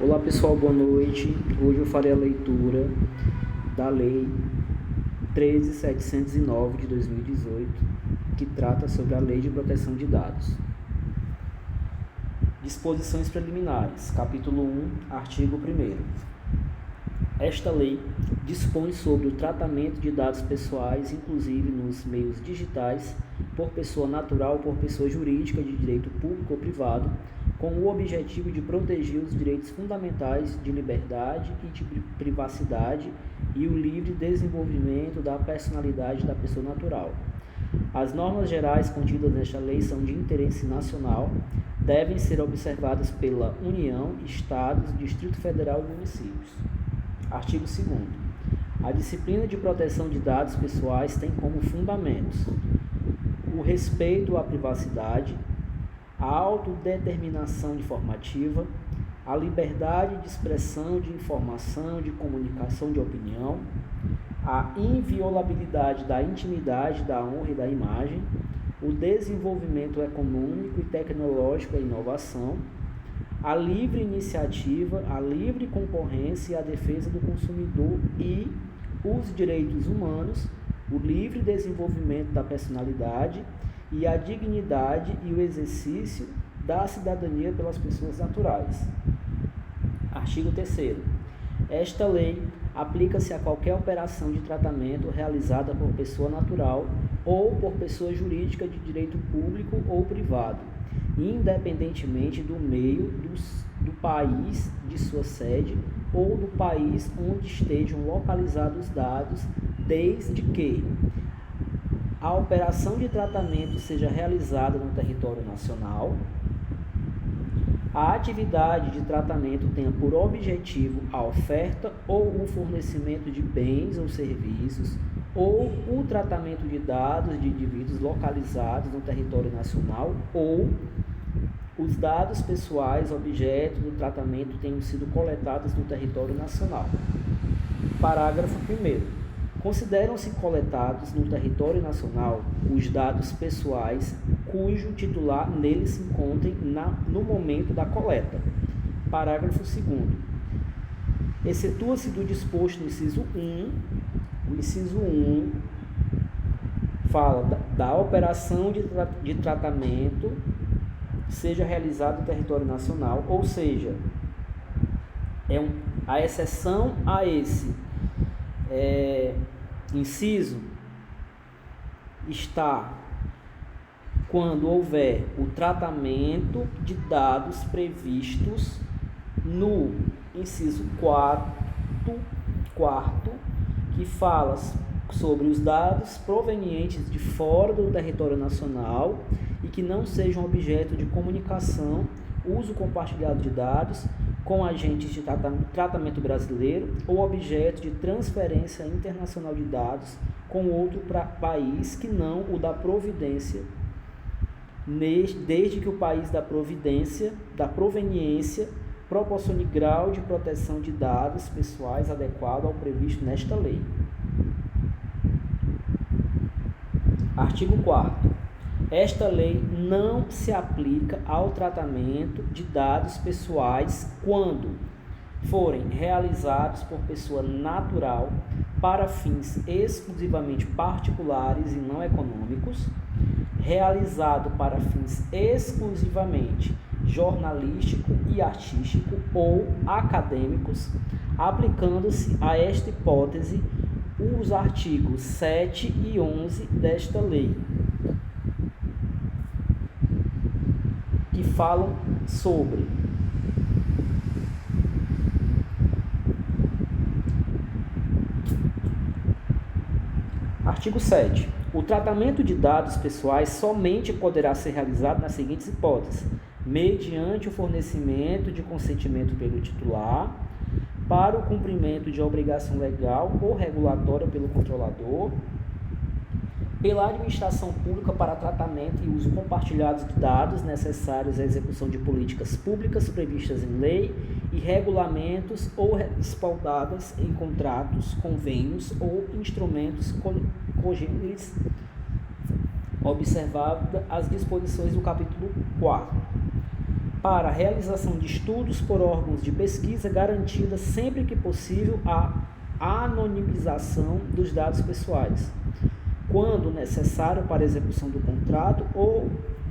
Olá pessoal, boa noite. Hoje eu farei a leitura da Lei 13.709 de 2018, que trata sobre a Lei de Proteção de Dados. Disposições preliminares, capítulo 1, artigo 1º. Esta lei dispõe sobre o tratamento de dados pessoais, inclusive nos meios digitais, por pessoa natural ou por pessoa jurídica de direito público ou privado, com o objetivo de proteger os direitos fundamentais de liberdade e de privacidade e o livre desenvolvimento da personalidade da pessoa natural. As normas gerais contidas nesta lei são de interesse nacional, devem ser observadas pela União, Estados, Distrito Federal e municípios. Artigo 2º. A disciplina de proteção de dados pessoais tem como fundamentos o respeito à privacidade, a autodeterminação informativa, a liberdade de expressão, de informação, de comunicação de opinião, a inviolabilidade da intimidade, da honra e da imagem, o desenvolvimento econômico e tecnológico e a inovação, a livre iniciativa, a livre concorrência e a defesa do consumidor e os direitos humanos, o livre desenvolvimento da personalidade e a dignidade e o exercício da cidadania pelas pessoas naturais. Artigo 3º. Esta lei aplica-se a qualquer operação de tratamento realizada por pessoa natural ou por pessoa jurídica de direito público ou privado, independentemente do meio, do país de sua sede ou do país onde estejam localizados os dados, desde que a operação de tratamento seja realizada no território nacional, a atividade de tratamento tenha por objetivo a oferta ou o fornecimento de bens ou serviços, ou o tratamento de dados de indivíduos localizados no território nacional, ou os dados pessoais objeto do tratamento tenham sido coletados no território nacional. Parágrafo 1º. Consideram-se coletados no território nacional os dados pessoais cujo titular nele se encontre no momento da coleta. Parágrafo 2º. Excetua-se do disposto no inciso 1, o inciso 1 fala da operação de tratamento seja realizada no território nacional, ou seja, a exceção a esse inciso está quando houver o tratamento de dados previstos no inciso 4, que fala sobre os dados provenientes de fora do território nacional e que não sejam objeto de comunicação, uso compartilhado de dados com agentes de tratamento brasileiro ou objeto de transferência internacional de dados com outro país que não o da providência, desde que o país da proveniência proporcione grau de proteção de dados pessoais adequado ao previsto nesta lei. Artigo 4º. Esta lei não se aplica ao tratamento de dados pessoais quando forem realizados por pessoa natural para fins exclusivamente particulares e não econômicos, realizado para fins exclusivamente jornalístico e artístico ou acadêmicos, aplicando-se a esta hipótese os artigos 7 e 11 desta lei, que falam sobre artigo 7. O tratamento de dados pessoais somente poderá ser realizado nas seguintes hipóteses: mediante o fornecimento de consentimento pelo titular, para o cumprimento de obrigação legal ou regulatória pelo controlador, pela administração pública para tratamento e uso compartilhado de dados necessários à execução de políticas públicas previstas em lei e regulamentos ou respaldadas em contratos, convênios ou instrumentos congêneres, observadas as disposições do capítulo 4. para a realização de estudos por órgãos de pesquisa, garantida sempre que possível a anonimização dos dados pessoais, quando necessário para a execução do contrato ou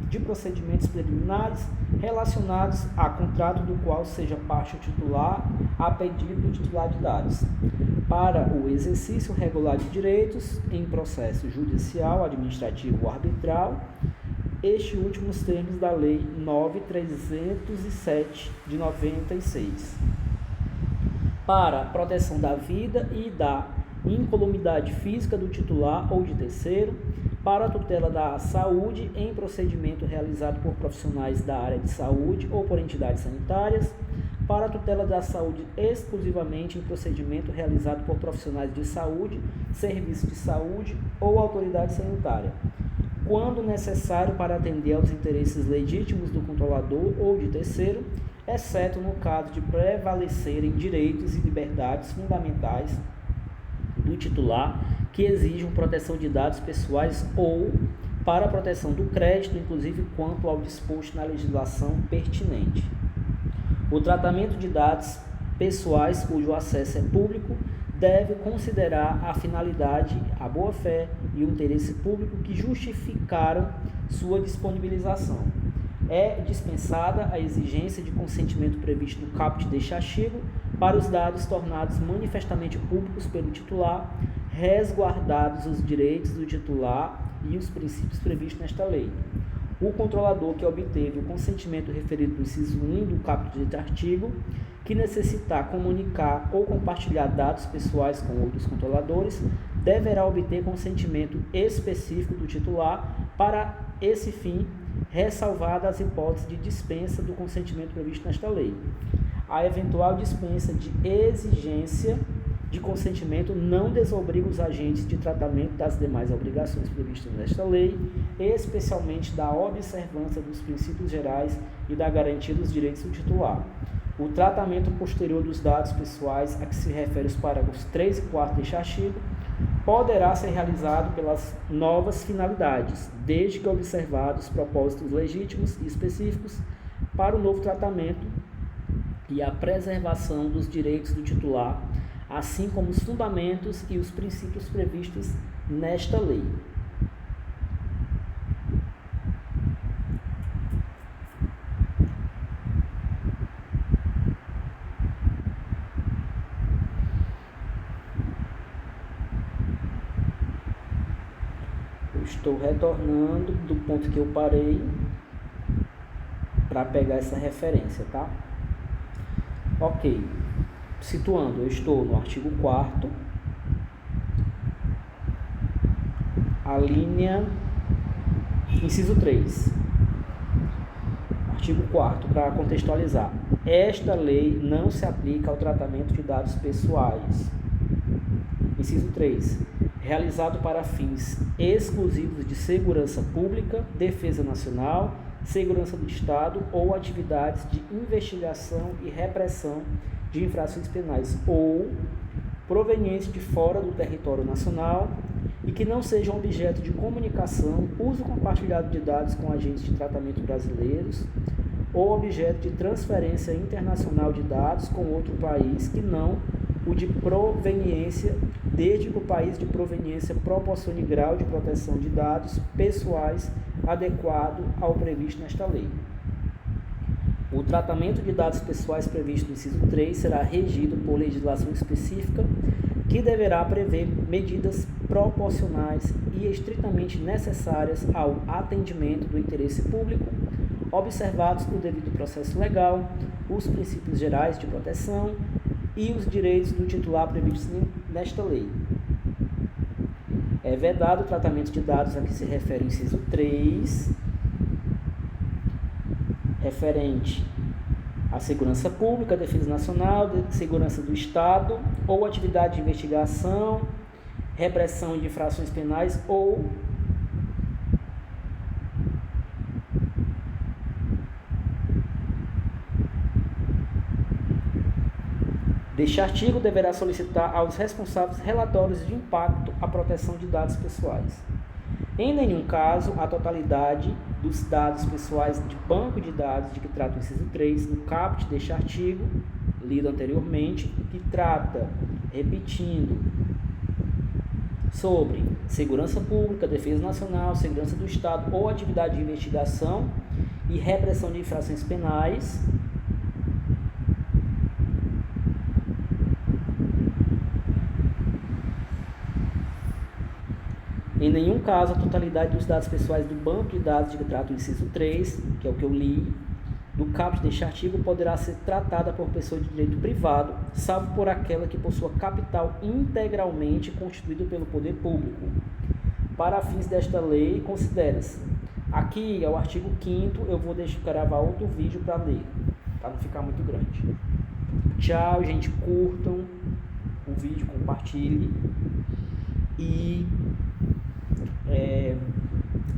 de procedimentos preliminares relacionados a contrato do qual seja parte o titular a pedido do titular de dados, para o exercício regular de direitos em processo judicial, administrativo ou arbitral, este último os termos da Lei 9.307 de 96. Para a proteção da vida e da incolumidade física do titular ou de terceiro, para a tutela da saúde em procedimento realizado por profissionais da área de saúde ou por entidades sanitárias, para a tutela da saúde exclusivamente em procedimento realizado por profissionais de saúde, serviço de saúde ou autoridade sanitária, quando necessário para atender aos interesses legítimos do controlador ou de terceiro, exceto no caso de prevalecerem direitos e liberdades fundamentais do titular que exijam proteção de dados pessoais ou para a proteção do crédito, inclusive quanto ao disposto na legislação pertinente. O tratamento de dados pessoais cujo acesso é público deve considerar a finalidade, a boa-fé e o interesse público que justificaram sua disponibilização. É dispensada a exigência de consentimento previsto no caput deste artigo para os dados tornados manifestamente públicos pelo titular, resguardados os direitos do titular e os princípios previstos nesta lei. O controlador que obteve o consentimento referido no inciso 1 do caput deste artigo, que necessitar comunicar ou compartilhar dados pessoais com outros controladores, deverá obter consentimento específico do titular para esse fim, ressalvadas as hipóteses de dispensa do consentimento previsto nesta lei. A eventual dispensa de exigência de consentimento não desobriga os agentes de tratamento das demais obrigações previstas nesta lei, especialmente da observância dos princípios gerais e da garantia dos direitos do titular. O tratamento posterior dos dados pessoais a que se refere os parágrafos 3 e 4 deste artigo poderá ser realizado pelas novas finalidades, desde que observados os propósitos legítimos e específicos para o novo tratamento e a preservação dos direitos do titular, assim como os fundamentos e os princípios previstos nesta lei. Eu estou retornando do ponto que eu parei para pegar essa referência, tá? Ok. Situando, eu estou no artigo 4º, a linha, inciso 3. Artigo 4º, para contextualizar. Esta lei não se aplica ao tratamento de dados pessoais. Inciso 3. Realizado para fins exclusivos de segurança pública, defesa nacional, segurança do Estado ou atividades de investigação e repressão de infrações penais ou provenientes de fora do território nacional e que não sejam objeto de comunicação, uso compartilhado de dados com agentes de tratamento brasileiros ou objeto de transferência internacional de dados com outro país que não o de proveniência, desde que o país de proveniência proporcione grau de proteção de dados pessoais adequado ao previsto nesta lei. O tratamento de dados pessoais previsto no inciso 3 será regido por legislação específica que deverá prever medidas proporcionais e estritamente necessárias ao atendimento do interesse público, observados o devido processo legal, os princípios gerais de proteção e os direitos do titular previstos nesta lei. É vedado o tratamento de dados a que se refere o inciso 3, referente à segurança pública, defesa nacional, segurança do Estado, ou atividade de investigação, repressão de infrações penais ou deste artigo deverá solicitar aos responsáveis relatórios de impacto à proteção de dados pessoais. Em nenhum caso, a totalidade dos dados pessoais de banco de dados de que trata o inciso 3, no caput deste artigo, lido anteriormente, que trata, repetindo, sobre segurança pública, defesa nacional, segurança do Estado ou atividade de investigação e repressão de infrações penais. Em nenhum caso, a totalidade dos dados pessoais do banco de dados de que trata o inciso 3, que é o que eu li, do caput deste artigo, poderá ser tratada por pessoa de direito privado, salvo por aquela que possua capital integralmente constituído pelo poder público. Para fins desta lei, considera-se. Aqui é o artigo 5º, eu vou gravar outro vídeo para ler, para não ficar muito grande. Tchau, gente, curtam o vídeo, compartilhem e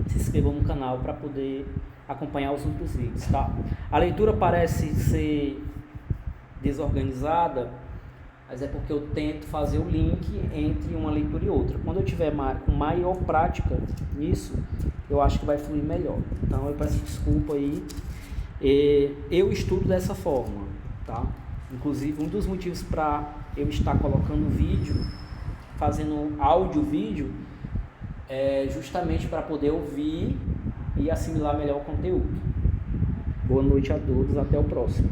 se inscrevam no canal para poder acompanhar os outros vídeos, tá? A leitura parece ser desorganizada, mas é porque eu tento fazer o link entre uma leitura e outra. Quando eu tiver com maior prática nisso, eu acho que vai fluir melhor. Então eu peço desculpa aí. Eu estudo dessa forma, tá? Inclusive, um dos motivos para eu estar colocando vídeo, fazendo áudio-vídeo, é justamente para poder ouvir e assimilar melhor o conteúdo. Boa noite a todos, até o próximo.